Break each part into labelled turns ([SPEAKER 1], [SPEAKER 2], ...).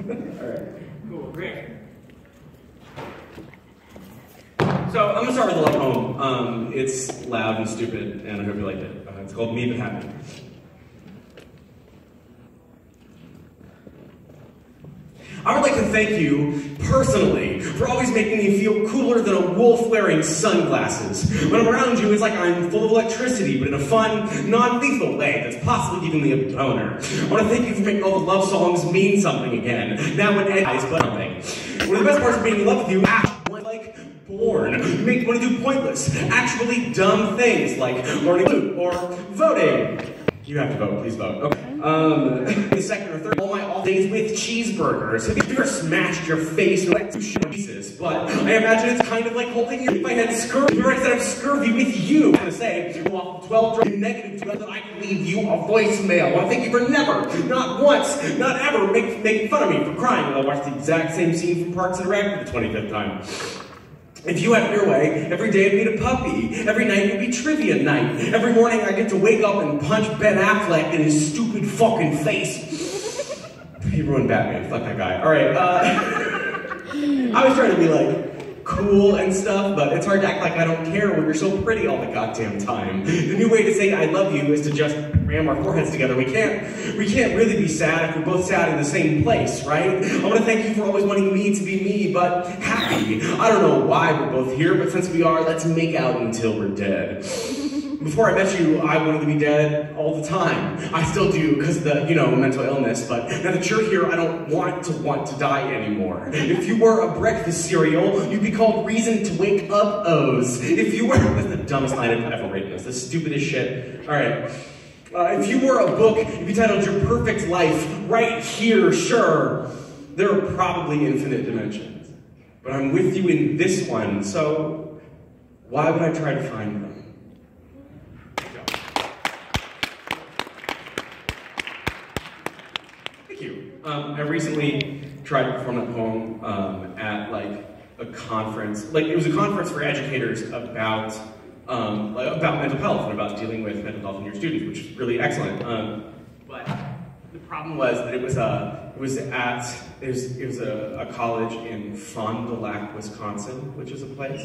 [SPEAKER 1] Alright, cool, great. So, I'm gonna start with a love poem. It's loud and stupid, and I hope you liked it. It's called Me But Happy. I would like to thank you, personally, for always making me feel cooler than a wolf wearing sunglasses. When I'm around you, it's like I'm full of electricity, but in a fun, non-lethal way that's possibly giving me a boner. I want to thank you for making all the love songs mean something again. Now when Ed is but something. One of the best parts of being in love with you, like born. You make me want to do pointless, actually dumb things like learning flute or voting. You have to vote, please vote. Okay. The second or third, all my all days with cheeseburgers. Have you ever smashed your face with like 2 pieces? But I imagine it's kind of like holding your, if I had scurvy, or instead of scurvy with you. I'm gonna say, well, 12 negative to that I can leave you a voicemail. I want to thank you for never, not once, not ever making fun of me for crying when I watched the exact same scene from Parks and Rec for the 25th time. If you had your way, every day I'd meet a puppy. Every night would be trivia night. Every morning I get to wake up and punch Ben Affleck in his stupid fucking face. He ruined Batman, fuck that guy. Alright, I was trying to be like, cool and stuff, but it's hard to act like I don't care when you're so pretty all the goddamn time. The new way to say I love you is to just ram our foreheads together. We can't really be sad if we're both sad in the same place, right? I want to thank you for always wanting me to be me, but happy. I don't know why we're both here, but since we are, let's make out until we're dead. Before I met you, I wanted to be dead all the time. I still do, because of the, mental illness, but now that you're here, I don't want to die anymore. If you were a breakfast cereal, you'd be called Reason to Wake Up O's. If you were, that's the dumbest line I've ever written. That's the stupidest shit. All right. If you were a book, it'd be titled Your Perfect Life, right here, sure. There are probably infinite dimensions. But I'm with you in this one, so why would I try to find them? Thank you. I recently tried to perform that poem at like a conference. Like it was a conference for educators about mental health and about dealing with mental health in your students, which is really excellent. But the problem was that it was a college in Fond du Lac, Wisconsin, which is a place,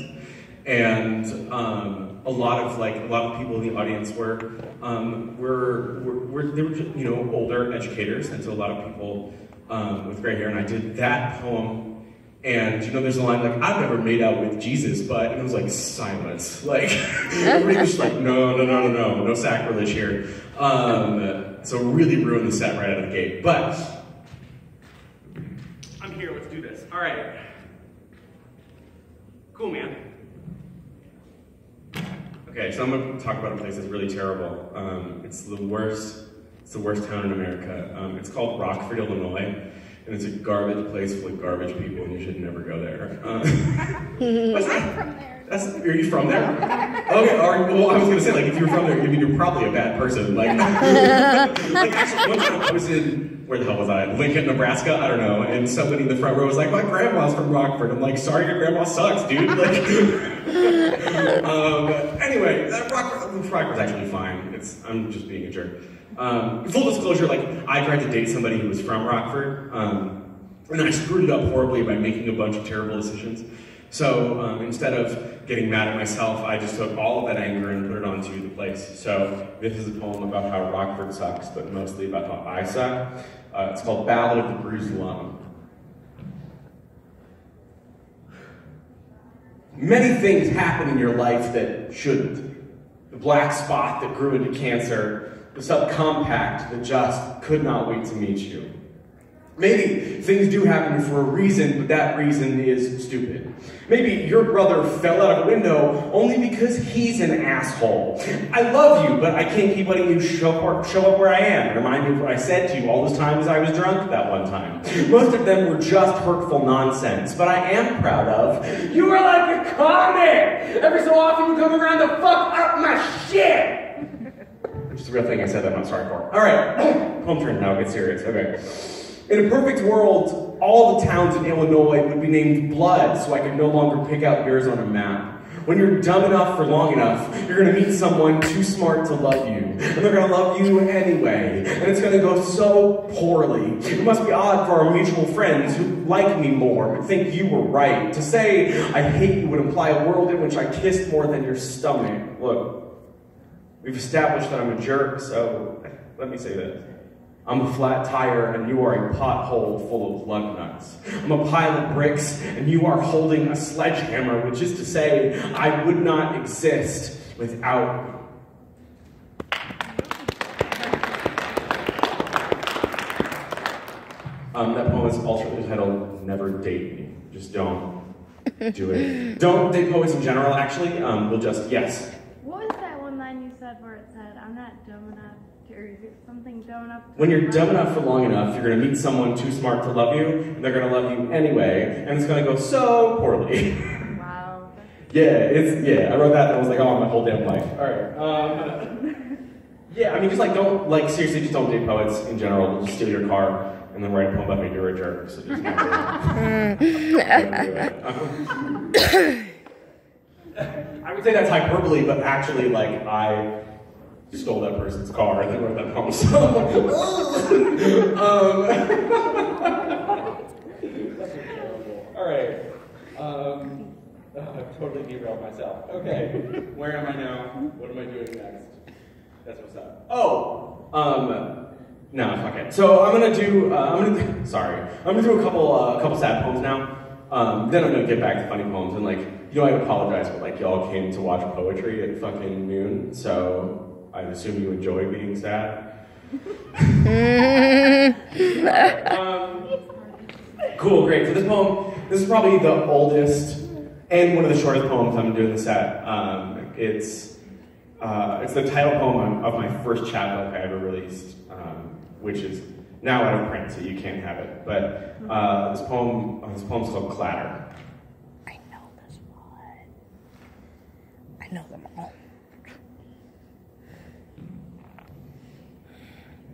[SPEAKER 1] and a lot of people in the audience were just, older educators, and so a lot of people with gray hair. And I did that poem. And there's a line like, I've never made out with Jesus, but it was like silence. Like, everybody was just like, no sacrilege here. So really ruined the set right out of the gate. But I'm here, let's do this. All right. Cool, man. Okay, so I'm gonna talk about a place that's really terrible. It's the worst town in America. It's called Rockford, Illinois. And it's a garbage place full of garbage people, and you should never go there. What's that?
[SPEAKER 2] I'm from there.
[SPEAKER 1] Are you from there? Okay, well, I was gonna say, like, if you're from there, you're probably a bad person. Like, actually, one time I was in, where the hell was I? Lincoln, Nebraska? I don't know. And somebody in the front row was like, my grandma's from Rockford. I'm like, sorry, your grandma sucks, dude. Like, anyway, Rockford's actually fine. I'm just being a jerk. Full disclosure, like, I tried to date somebody who was from Rockford, and I screwed it up horribly by making a bunch of terrible decisions. So instead of getting mad at myself, I just took all of that anger and put it onto the place. So this is a poem about how Rockford sucks, but mostly about how I suck. It's called Ballad of the Bruised Lung. Many things happen in your life that shouldn't. The black spot that grew into cancer, the subcompact that just could not wait to meet you. Maybe things do happen for a reason, but that reason is stupid. Maybe your brother fell out of a window only because he's an asshole. I love you, but I can't keep letting you show up where I am. Remind me of what I said to you all those times I was drunk that one time. Most of them were just hurtful nonsense, but I am proud of, you are like a comic! Every so often you come around to fuck up my shit! Which is the real thing I said that I'm not sorry for. Alright, home turn now, get serious, okay. In a perfect world, all the towns in Illinois would be named Blood, so I could no longer pick out yours on a map. When you're dumb enough for long enough, you're gonna meet someone too smart to love you. And they're gonna love you anyway. And it's gonna go so poorly. It must be odd for our mutual friends who like me more, but think you were right. To say I hate you would imply a world in which I kissed more than your stomach. Look, we've established that I'm a jerk, so let me say this. I'm a flat tire and you are a pothole full of lug nuts. I'm a pile of bricks and you are holding a sledgehammer, which is to say, I would not exist without you. That poem is alternately titled, Never Date Me. Just don't do it. Don't date poets in general, actually. We'll just, yes.
[SPEAKER 2] What was that one line you said where it said, I'm not dumb enough, or something dumb enough?
[SPEAKER 1] When you're dumb enough for long enough, you're gonna meet someone too smart to love you, and they're gonna love you anyway, and it's gonna go so poorly.
[SPEAKER 2] Wow.
[SPEAKER 1] Yeah, I wrote that and I was like, oh, my whole damn life. All right. Yeah, I mean, just like, don't, like, seriously, just don't date poets in general. They'll just steal your car and then write a poem about how you're a jerk. So just never do it. I would say that's hyperbole, but actually, like, I stole that person's car and then wrote that poem. So, all right. I've totally derailed myself. Okay, where am I now? What am I doing next? That's what's up. Oh, no, fuck it. So I'm gonna do a couple sad poems now. Then I'm gonna get back to funny poems and, like, you know, I apologize, but, like, y'all came to watch poetry at fucking noon, so I assume you enjoy being sad. Cool, great. So this is probably the oldest and one of the shortest poems I'm doing the set. It's the title poem of my first chapbook I ever released, which is now out of print, so you can't have it. But this poem's called Clatter.
[SPEAKER 3] I know this one. I know them all.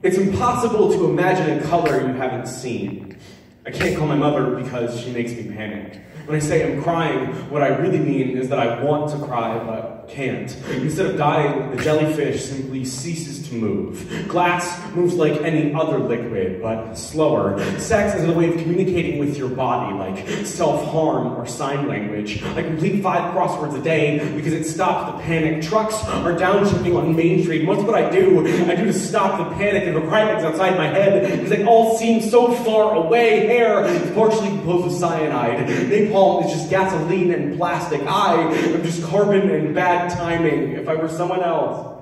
[SPEAKER 1] It's impossible to imagine a color you haven't seen. I can't call my mother because she makes me panic. When I say I'm crying, what I really mean is that I want to cry, but can't. Instead of dying, the jellyfish simply ceases to move. Glass moves like any other liquid, but slower. Sex is a way of communicating with your body, like self-harm or sign language. I complete 5 crosswords a day because it stops the panic. Trucks are downshipping on Main Street. Most of what I do to stop the panic and requirements outside my head because they all seem so far away. Hair is partially composed of cyanide. Napalm is just gasoline and plastic. I am just carbon and bad timing. If I were someone else,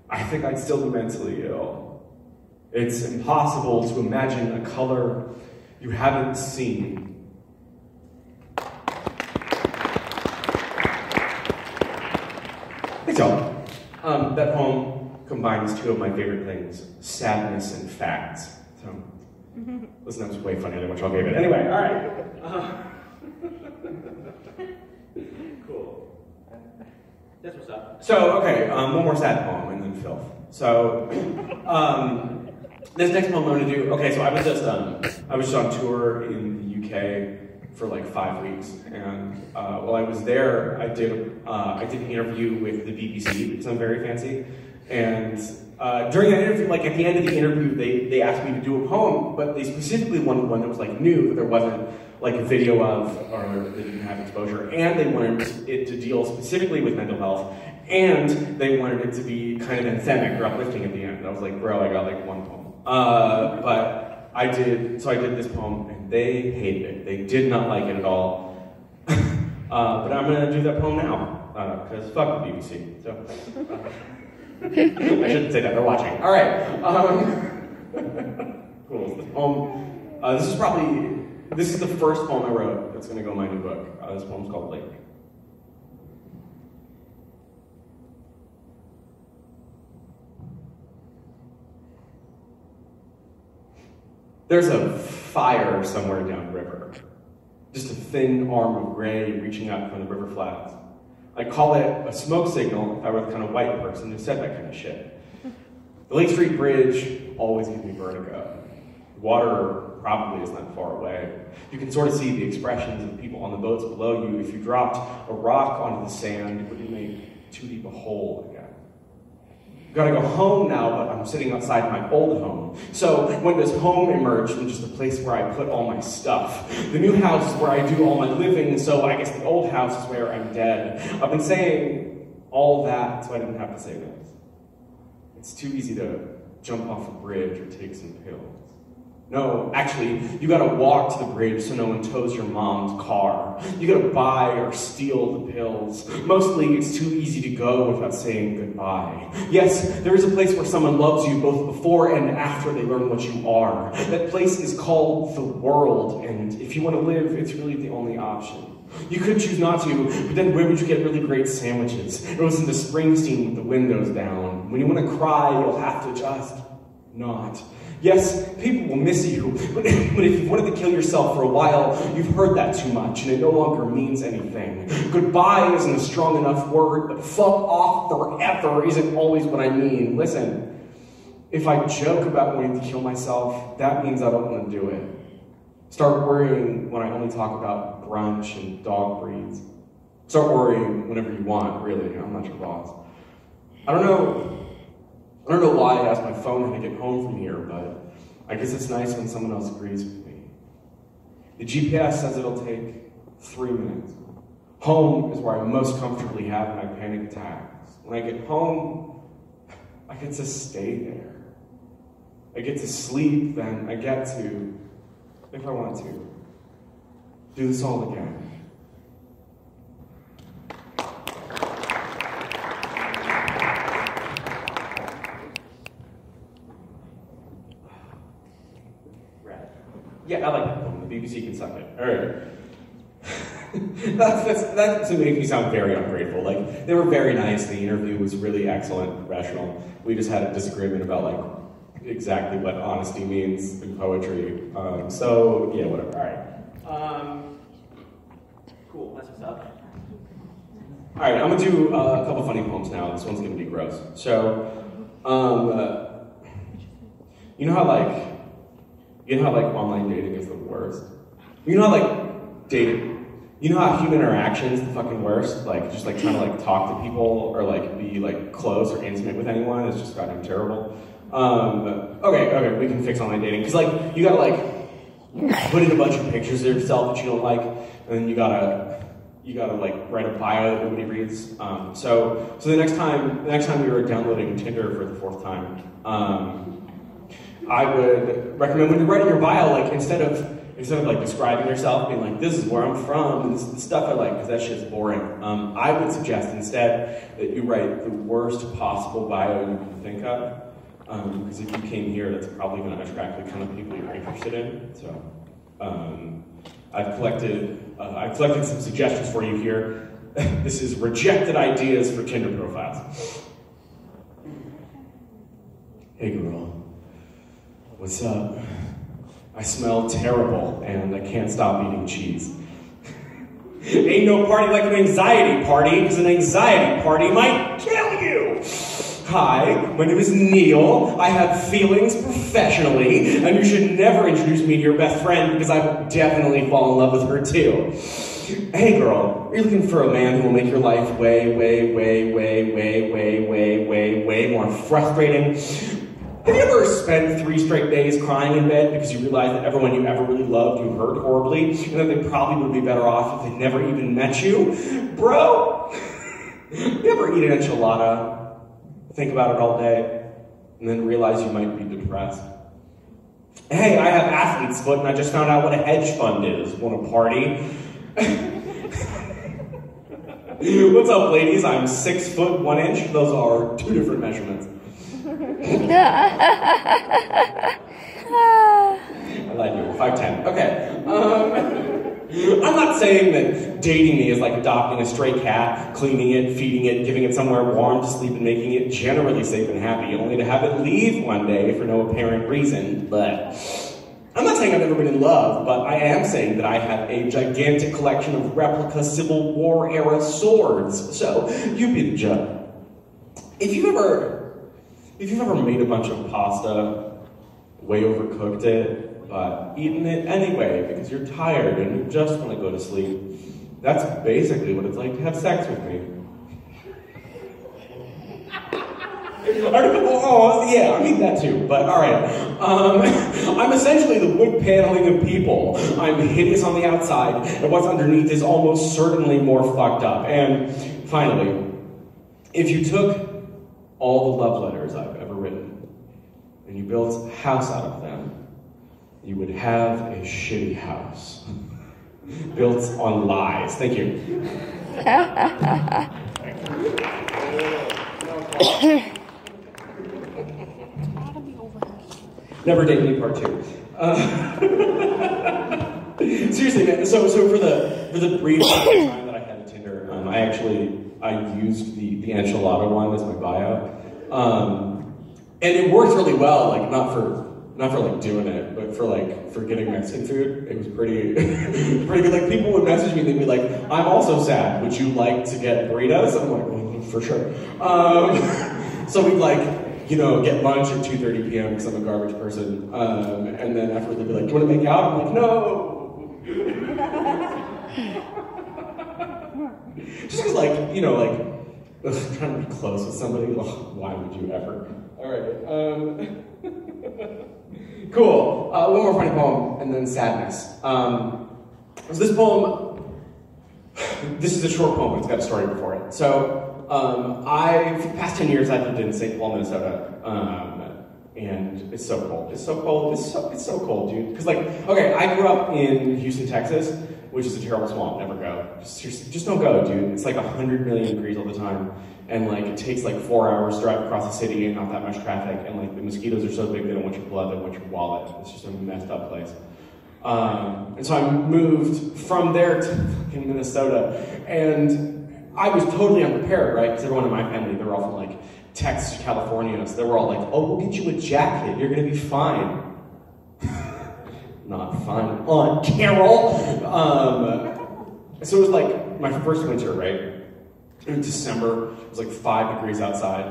[SPEAKER 1] I think I'd still be mentally ill. It's impossible to imagine a color you haven't seen. Thanks, y'all. That poem combines 2 of my favorite things, sadness and facts. So, listen, that was way funnier than what y'all gave it. Anyway, all right. Cool. That's what's up. So, okay, one more sad poem and then filth. So, this next poem I'm going to do, okay, so I was just on tour in the UK for like 5 weeks, and while I was there, I did an interview with the BBC, because I'm very fancy, and during that interview, like at the end of the interview, they asked me to do a poem, but they specifically wanted one that was like new, that there wasn't like a video of, or they didn't have exposure, and they wanted it to deal specifically with mental health, and they wanted it to be kind of anthemic or uplifting at the end. And I was like, bro, I got like 1 poem. But I did this poem, and they hated it. They did not like it at all. But I'm gonna do that poem now, because fuck the BBC. So, I shouldn't say that, they're watching. All right. Cool. This poem, this is the first poem I wrote that's going to go in my new book. This poem's called Lake. There's a fire somewhere downriver. Just a thin arm of gray reaching out from the river flats. I call it a smoke signal if I were the kind of white person who said that kind of shit. The Lake Street Bridge always gives me vertigo. Water probably isn't that far away. You can sort of see the expressions of the people on the boats below you. If you dropped a rock onto the sand, it would make too deep a hole again. Gotta go home now, but I'm sitting outside my old home. So when does home emerge from just a place where I put all my stuff? The new house is where I do all my living, so I guess the old house is where I'm dead. I've been saying all that so I didn't have to say this. It's too easy to jump off a bridge or take some pills. No, actually, you gotta walk to the bridge so no one tows your mom's car. You gotta buy or steal the pills. Mostly, it's too easy to go without saying goodbye. Yes, there is a place where someone loves you both before and after they learn what you are. That place is called the world, and if you want to live, it's really the only option. You could choose not to, but then where would you get really great sandwiches? Or listen to Springsteen with the windows down. When you want to cry, you'll have to just not. Yes, people will miss you, but if you've wanted to kill yourself for a while, you've heard that too much, and it no longer means anything. Goodbye isn't a strong enough word, but fuck off forever isn't always what I mean. Listen, if I joke about wanting to kill myself, that means I don't want to do it. Start worrying when I only talk about brunch and dog breeds. Start worrying whenever you want, really. I'm not your boss. I don't know why I asked my phone how to get home from here, but I guess it's nice when someone else agrees with me. The GPS says it'll take 3 minutes. Home is where I most comfortably have my panic attacks. When I get home, I get to stay there. I get to sleep, then I get to, if I want to, do this all again. Yeah, I like that one. The BBC can suck it. All right. That makes me sound very ungrateful. Like, they were very nice. The interview was really excellent, professional. We just had a disagreement about, like, exactly what honesty means in poetry. So, yeah, whatever. All right. Cool. That's what's up. All right, I'm going to do a couple funny poems now. This one's going to be gross. So, you know how online dating is the worst? You know how human interaction is the fucking worst? Like, just like trying to like talk to people or like be like close or intimate with anyone is just goddamn terrible. Okay, we can fix online dating. Cause like, you gotta like put in a bunch of pictures of yourself that you don't like, and then you gotta like write a bio that nobody reads. So the next time we were downloading Tinder for the 4th time, I would recommend when you're writing your bio, like instead of like describing yourself, being like, this is where I'm from, and this is the stuff I like, because that shit's boring. I would suggest instead that you write the worst possible bio you can think of, because if you came here, that's probably going to attract the kind of people you're interested in. So I've collected some suggestions for you here. This is rejected ideas for Tinder profiles. Hey girl. What's up? I smell terrible, and I can't stop eating cheese. Ain't no party like an anxiety party, because an anxiety party might kill you! Hi, my name is Neil. I have feelings professionally, and you should never introduce me to your best friend, because I will definitely fall in love with her too. Hey girl, are you looking for a man who will make your life way more frustrating? Have you ever spent 3 straight days crying in bed because you realized that everyone you ever really loved you hurt horribly, and that they probably would be better off if they never even met you? Bro, you ever eat an enchilada, think about it all day, and then realize you might be depressed? Hey, I have athlete's foot, and I just found out what a hedge fund is. Want to party? What's up, ladies? I'm 6 foot 1 inch. Those are 2 different measurements. I lied to you. 5'10". Okay. I'm not saying that dating me is like adopting a stray cat, cleaning it, feeding it, giving it somewhere warm to sleep, and making it generally safe and happy, only to have it leave one day for no apparent reason. But I'm not saying I've never been in love, but I am saying that I have a gigantic collection of replica Civil War era swords. So you be the judge. If you've ever made a bunch of pasta, way overcooked it, but eating it anyway because you're tired and you just want to go to sleep. That's basically what it's like to have sex with me. Oh, yeah, I mean that too, but alright. I'm essentially the wood paneling of people. I'm hideous on the outside, and what's underneath is almost certainly more fucked up. And finally, if you took all the love letters I've ever written, and you built a house out of them, you would have a shitty house. Built on lies. Thank you. Never Date Me Part 2. Seriously, man. So for the brief time that I had at Tinder, I used the enchilada one as my bio, and it worked really well. Like not for like doing it, but for getting Mexican food, it was pretty pretty good. Like people would message me, they'd be like, "I'm also sad. Would you like to get burritos?" I'm like, for sure. So we'd get lunch at 2:30 p.m. because I'm a garbage person, and then afterwards they'd be like, "Do you want to make out?" I'm like, "No." Just because, trying to be close with somebody, why would you ever? All right. Cool. One more funny poem, and then sadness. So this poem, this is a short poem, but it's got a story before it. So, for the past 10 years, I've lived in St. Paul, Minnesota, and it's so cold. It's so cold. It's so cold, dude. Because, I grew up in Houston, Texas, which is a terrible swamp. Never go. Just don't go, dude. It's 100 million degrees all the time, and it takes 4 hours to drive across the city and not that much traffic, and the mosquitoes are so big they don't want your blood, they want your wallet. It's just a messed up place. And so I moved from there to fucking Minnesota, and I was totally unprepared, right? Because everyone in my family, they were all from Texas, California, so they were all like, "Oh, we'll get you a jacket. You're gonna be fine." Not fine, Carol. So it was my first winter, right? In December, it was 5 degrees outside,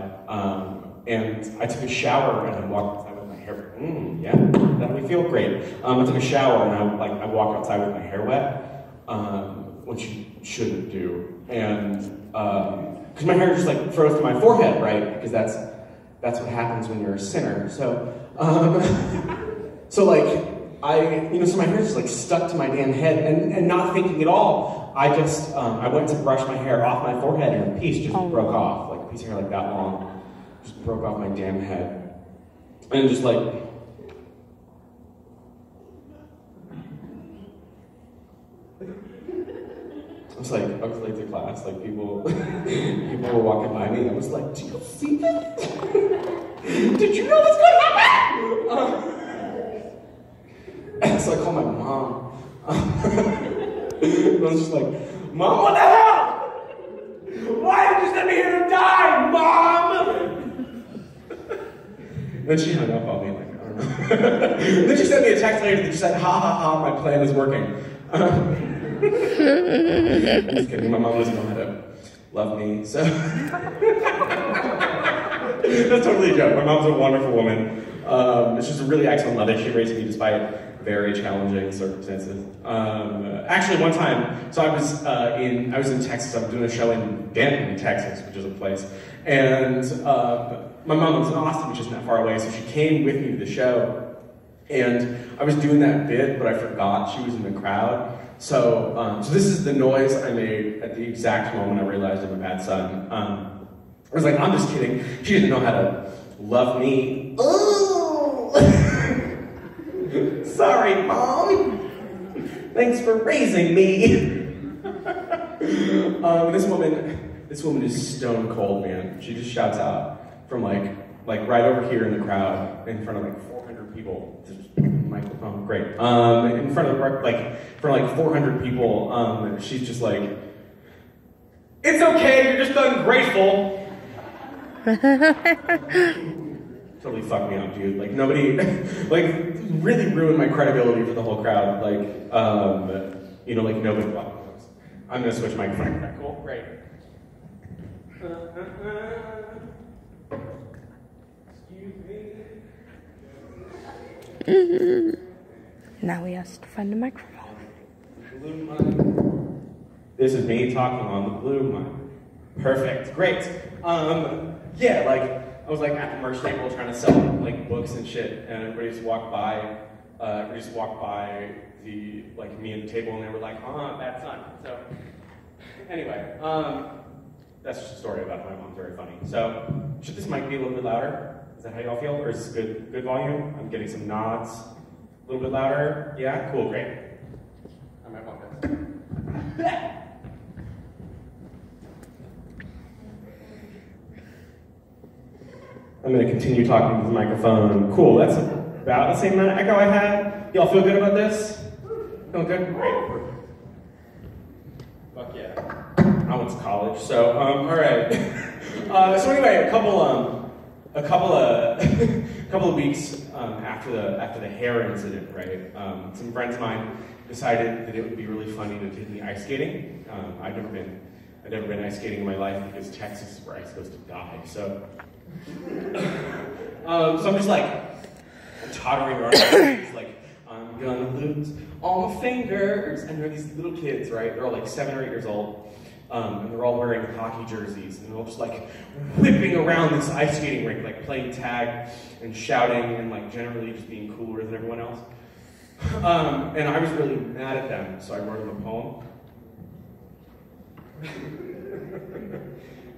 [SPEAKER 1] and I took a shower and I walked outside with my hair. Yeah, that made me feel great. I took a shower and I walked outside with my hair wet, which you shouldn't do, and because my hair just froze to my forehead, right? Because that's what happens when you're a sinner. So, so my hair just stuck to my damn head, and not thinking at all, I just, I went to brush my hair off my forehead, and a piece just broke off, a piece of hair that long, just broke off my damn head, and just I was late to class, people were walking by me, and I was like, "Do you see this? Did you know this could happen?" So I called my mom. And I was just like, "Mom, what the hell? Why did you send me here to die, Mom?" Then she hung up on me, I don't know. Then she sent me a text later that just said, "Ha ha ha, my plan is working." I'm just kidding, my mom doesn't know how to love me, so. That's totally a joke. My mom's a wonderful woman. She's a really excellent mother. She raised me despite very challenging circumstances. Actually, one time, so I was in Texas. I was doing a show in Denton, Texas, which is a place, and my mom was in Austin, which isn't that far away. So she came with me to the show, and I was doing that bit, but I forgot she was in the crowd. So, so this is the noise I made at the exact moment I realized I'm a bad son. I was like, "I'm just kidding. She didn't know how to love me." Oh. Sorry, Mom. Thanks for raising me. This woman is stone cold, man. She just shouts out from right over here in the crowd, in front of 400 people. Microphone, great. In front of 400 people, she's just like, "It's okay, you're just ungrateful." Totally fucked me up, dude. Nobody, really ruined my credibility for the whole crowd. Nobody thought. I'm gonna switch microphone. Okay, cool, great. Excuse me.
[SPEAKER 3] Now he has to find a microphone.
[SPEAKER 1] Blue mic. This is me talking on the blue mic. Perfect. Great. Yeah, like, I was like at the merch table trying to sell like books and shit, and everybody just walked by. The like me and the table, and they were like, bad son. So anyway, that's just a story about my mom's very funny. So should this mic be a little bit louder? Is that how y'all feel, or is this good volume? I'm getting some nods. A little bit louder? Yeah? Cool, great. I might want this. I'm going to continue talking to the microphone. Cool, that's about the same amount of echo I had. Y'all feel good about this? Feeling good? Great. Fuck yeah. I went to college, so, alright. So anyway, a couple of weeks after the hair incident, right? Some friends of mine decided that it would be really funny to take me ice skating. I'd never been ice skating in my life because Texas is where ice goes to die. So I'm just like tottering around, just like I'm gonna lose all my fingers, and there are these little kids, right? They're all like 7 or 8 years old. And they're all wearing hockey jerseys, and they're all just like whipping around this ice skating rink, like playing tag and shouting and like generally just being cooler than everyone else. And I was really mad at them, so I wrote them a poem.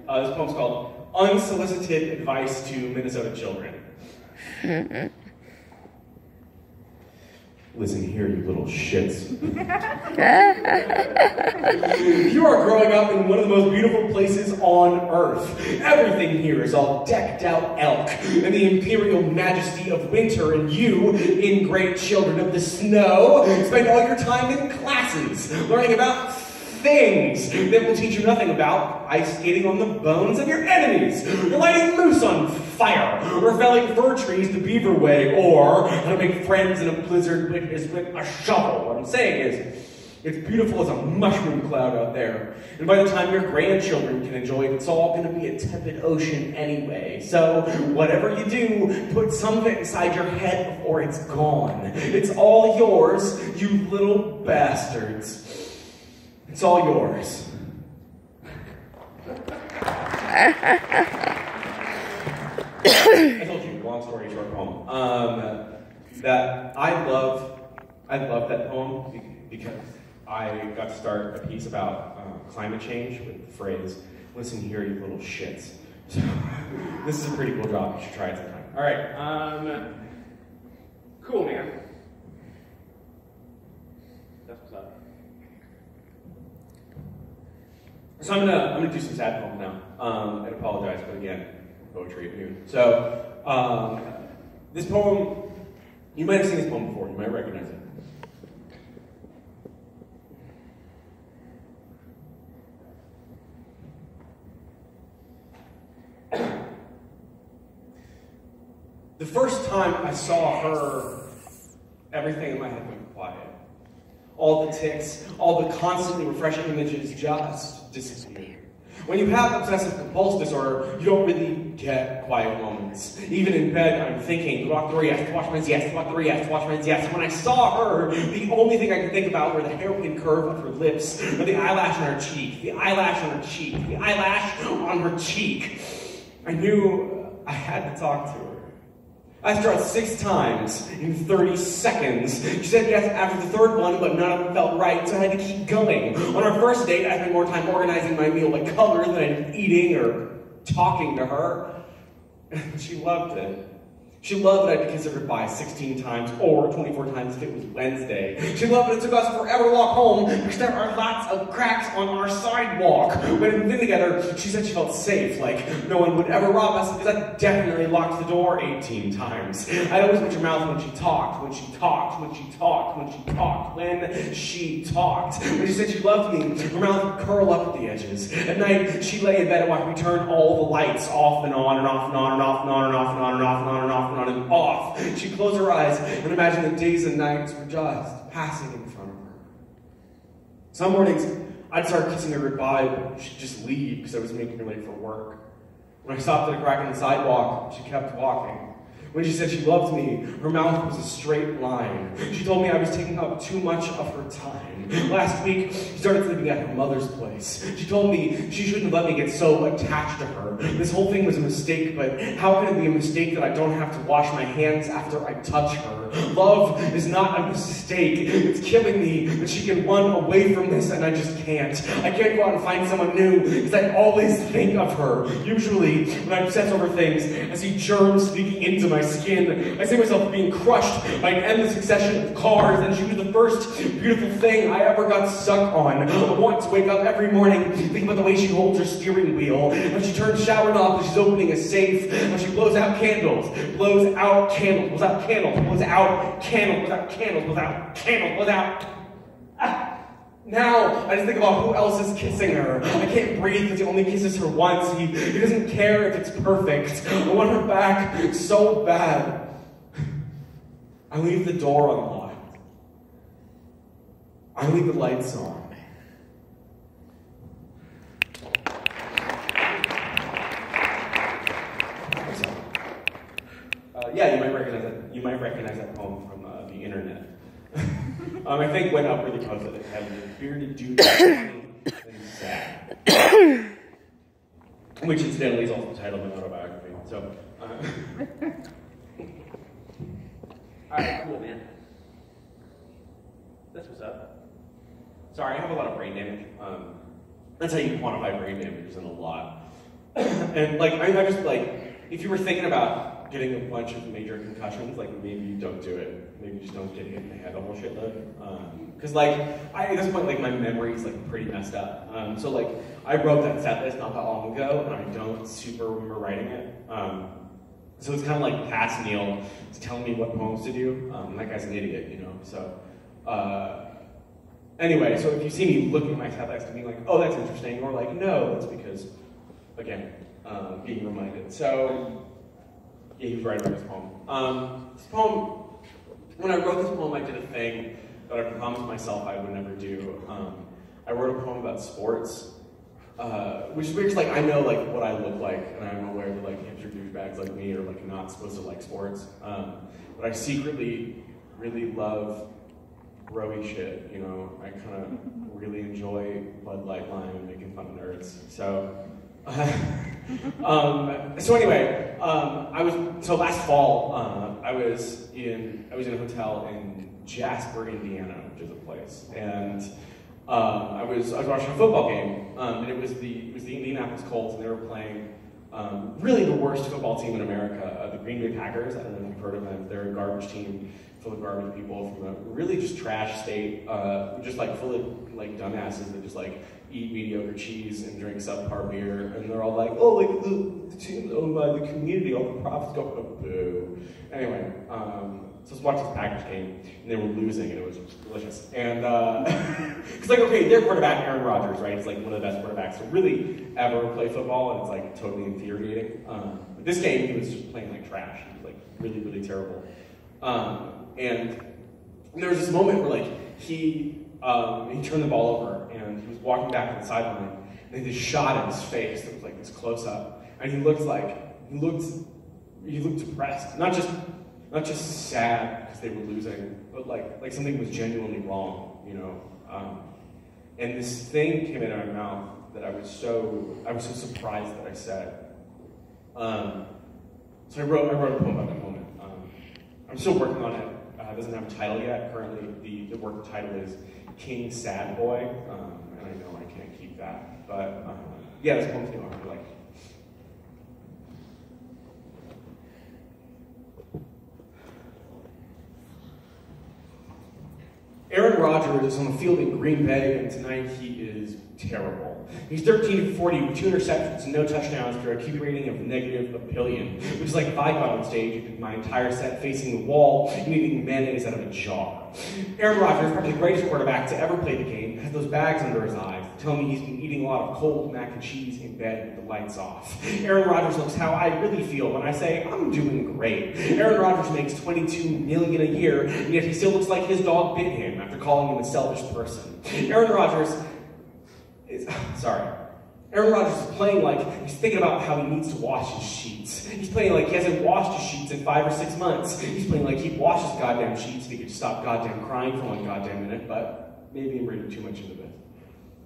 [SPEAKER 1] This poem's called Unsolicited Advice to Minnesota Children. Listen here, you little shits. You are growing up in one of the most beautiful places on earth. Everything here is all decked out elk and the imperial majesty of winter, and you, ingrate children of the snow, spend all your time in classes learning about things that will teach you nothing about ice skating on the bones of your enemies, or lighting moose on fire, or felling fir trees the beaver way, or how to make friends in a blizzard with a shovel. What I'm saying is, it's beautiful as a mushroom cloud out there, and by the time your grandchildren can enjoy it, it's all going to be a tepid ocean anyway. So whatever you do, put some of it inside your head before it's gone. It's all yours, you little bastards. It's all yours. I told you, long story short poem. That I love that poem because I got to start a piece about climate change with the phrase, "Listen here, you little shits." So this is a pretty cool job. You should try it sometime. All right. Cool, man. That's what's up. So I'm gonna do some sad poems now. And apologize, but again, poetry at noon. So this poem, you might have seen this poem before. You might recognize it. The first time I saw her, everything in my head went quiet. All the tics, all the constantly refreshing images just disappeared. When you have obsessive compulsive disorder, you don't really get quiet moments. Even in bed, I'm thinking, go out the yes, to wash my hands, yes, to wash the yes, to wash my hands, yes. When I saw her, the only thing I could think about were the hairpin curve of her lips, or the eyelash on her cheek, the eyelash on her cheek, the eyelash on her cheek. I knew I had to talk to her. I asked her out 6 times in 30 seconds. She said yes after the 3rd one, but none of them felt right, so I had to keep going. On our first date, I spent more time organizing my meal by color than I did eating or talking to her. She loved it. She loved that I had to kiss her goodbye 16 times, or 24 times if it was Wednesday. She loved that it took us forever to walk home because there are lots of cracks on our sidewalk. When we've been together, she said she felt safe, like no one would ever rob us because I definitely locked the door 18 times. I'd always watch her mouth when she talked, when she talked, when she talked, when she talked, when she talked. When she said she loved me, her mouth would curl up at the edges. At night, she'd lay in bed and watch me turn all the lights off and on and off and on and off and on and off and on and off and on and off. And off. She'd close her eyes and imagine the days and nights were just passing in front of her. Some mornings, I'd start kissing her goodbye, but she'd just leave because I was making her late for work. When I stopped at a crack in the sidewalk, she kept walking. When she said she loved me, her mouth was a straight line. She told me I was taking up too much of her time. Last week, she started sleeping at her mother's place. She told me she shouldn't have let me get so attached to her. This whole thing was a mistake, but how can it be a mistake that I don't have to wash my hands after I touch her? Love is not a mistake. It's killing me that she can run away from this and I just can't. I can't go out and find someone new because I always think of her. Usually, when I obsess over things, I see germs leaking into my skin. I see myself being crushed by an endless succession of cars, and she was the first beautiful thing I ever got stuck on. I want to wake up every morning thinking about the way she holds her steering wheel, when she turns shower knob and she's opening a safe, when she blows out candles, blows out candles, blows out candles, blows out candles, blows out candles, blows out candles, blows out. Now, I just think about who else is kissing her. I can't breathe because he only kisses her once. He doesn't care if it's perfect. I want her back so bad. I leave the door unlocked. I leave the lights on. Yeah, you might recognize that poem from the internet. I think it went up really because it had a bearded dude and sad. Which incidentally is also the title of my autobiography. So, alright, cool, man. That's what's up. Sorry, I have a lot of brain damage. That's how you quantify brain damage, is in a lot. And like, I just like, if you were thinking about getting a bunch of major concussions, like maybe you don't do it. Maybe you just don't get hit in the head a whole shitload. Because like, at this point, like my memory is like pretty messed up. So like, I wrote that set list not that long ago, and I don't super remember writing it. So it's kind of like past Neil is telling me what poems to do. That guy's an idiot, you know. So anyway, so if you see me looking at my set list and being like, oh, that's interesting, or like, no, that's because, again, being reminded. So yeah, he was writing about this poem. This poem, when I wrote this poem, I did a thing that I promised myself I would never do. I wrote a poem about sports, which is weird, 'cause, like, I know like what I look like, and I'm aware that like hipster douchebags like me are like not supposed to like sports. But I secretly really love growy shit, you know. I kind of really enjoy Bud Light Lime and making fun of nerds. So. So anyway, so last fall, I was in a hotel in Jasper, Indiana, which is a place, and I was watching a football game, and it was the Indianapolis Colts, and they were playing really the worst football team in America, the Green Bay Packers. I don't know if you've heard of them. They're a garbage team full of garbage people from a really just trash state, just like full of like dumbasses that just like eat mediocre cheese and drink subpar beer, and they're all like, oh, like the team's owned by the community, all the profits go to boo. Anyway, so I was watching this Packers game, and they were losing, and it was delicious. And, because like, okay, their quarterback, Aaron Rodgers, right, is like one of the best quarterbacks to really ever play football, and it's like totally infuriating. But this game, he was just playing like trash. He was like really, really terrible. And there was this moment where like, he turned the ball over, and he was walking back on the sideline, and they just shot in his face that was like this close up, and he looked depressed, not just sad because they were losing, but like something was genuinely wrong, you know. And this thing came out of my mouth that I was so surprised that I said. So I wrote a poem about that moment. I'm still working on it. It doesn't have a title yet. Currently, the work title is King Sad Boy, and I know I can't keep that. But yeah, this poem's new. I like. Aaron Rodgers is on the field in Green Bay, and tonight he is terrible. He's 13-40 with 2 interceptions and no touchdowns for a QB rating of -1 billion, which is like if I got on stage and did my entire set facing the wall and eating mayonnaise out of a jar. Aaron Rodgers, probably the greatest quarterback to ever play the game, has those bags under his eyes, telling me he's been eating a lot of cold mac and cheese in bed with the lights off. Aaron Rodgers looks how I really feel when I say, I'm doing great. Aaron Rodgers makes $22 million a year, and yet he still looks like his dog bit him after calling him a selfish person. Aaron Rodgers is, sorry. Aaron Rodgers is playing like he's thinking about how he needs to wash his sheets. He's playing like he hasn't washed his sheets in 5 or 6 months. He's playing like he washes goddamn sheets if he could just stop goddamn crying for 1 goddamn minute, but maybe I'm reading too much into this.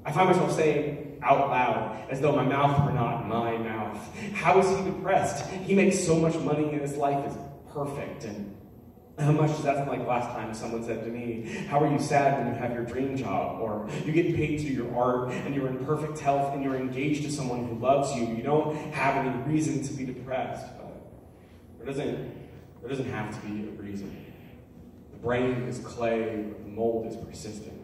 [SPEAKER 1] I find myself saying out loud, as though my mouth were not my mouth, how is he depressed? He makes so much money and his life is perfect. And how much does that sound like last time someone said to me, how are you sad when you have your dream job? Or you get paid to do your art and you're in perfect health and you're engaged to someone who loves you. You don't have any reason to be depressed. But there doesn't have to be a reason. The brain is clay, but the mold is persistent.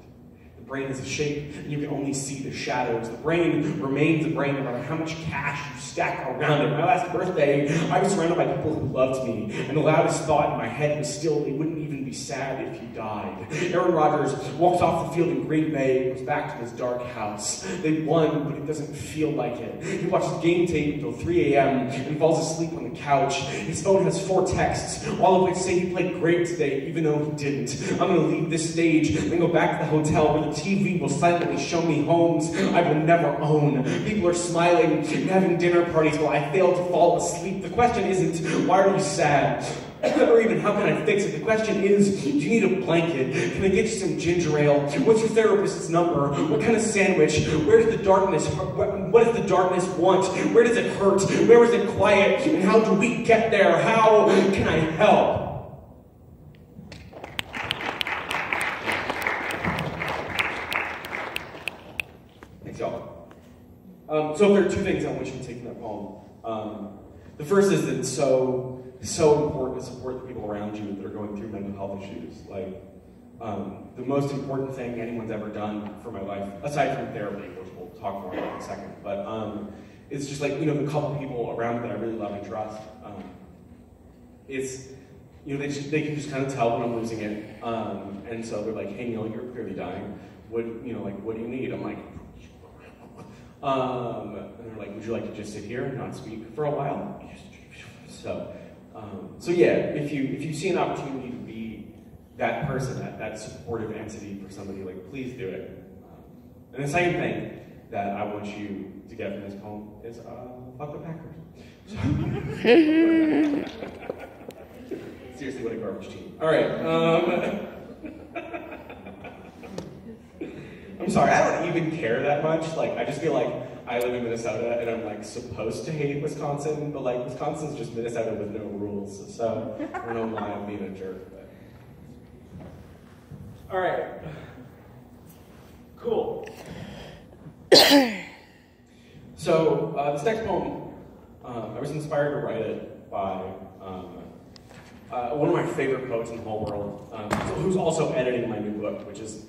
[SPEAKER 1] The brain is a shape, and you can only see the shadows. The brain remains a brain no matter how much cash you stack around it. My last birthday, I was surrounded by people who loved me, and the loudest thought in my head was still, they wouldn't even be sad if you died. Aaron Rodgers walks off the field in Green Bay, goes back to his dark house. They won, but it doesn't feel like it. He watches game tape until 3 a.m. and falls asleep on the couch. His phone has 4 texts, all of which say he played great today, even though he didn't. I'm going to leave this stage, then go back to the hotel where the TV will silently show me homes I will never own. People are smiling and having dinner parties while I fail to fall asleep. The question isn't, why are you sad? Or even, how can I fix it? The question is, do you need a blanket? Can I get you some ginger ale? What's your therapist's number? What kind of sandwich? Where's the darkness? What does the darkness want? Where does it hurt? Where is it quiet? And how do we get there? How can I help? Thanks, y'all. So there are 2 things I want you to take from that poem. The first is that it's so important to support the people around you that are going through mental health issues. Like, the most important thing anyone's ever done for my life, aside from therapy, which we'll talk more about in a second, but it's just like, the couple people around me that I really love and trust. It's, they can just kind of tell when I'm losing it, and so they're like, hey, Neil, you're clearly dying. What do you need? I'm like, and they're like, would you like to just sit here and not speak for a while? So yeah, if you see an opportunity to be that person, that supportive entity for somebody, like, please do it. And the second thing that I want you to get from this poem is, fuck the Packers. Seriously, what a garbage team. All right. I'm sorry, I don't even care that much. Like, I just feel like I live in Minnesota and I'm like supposed to hate Wisconsin, but like Wisconsin's just Minnesota with no rules. So I don't know why I'm being a jerk, but. All right. Cool. So this next poem, I was inspired to write it by one of my favorite poets in the whole world, who's also editing my new book, which is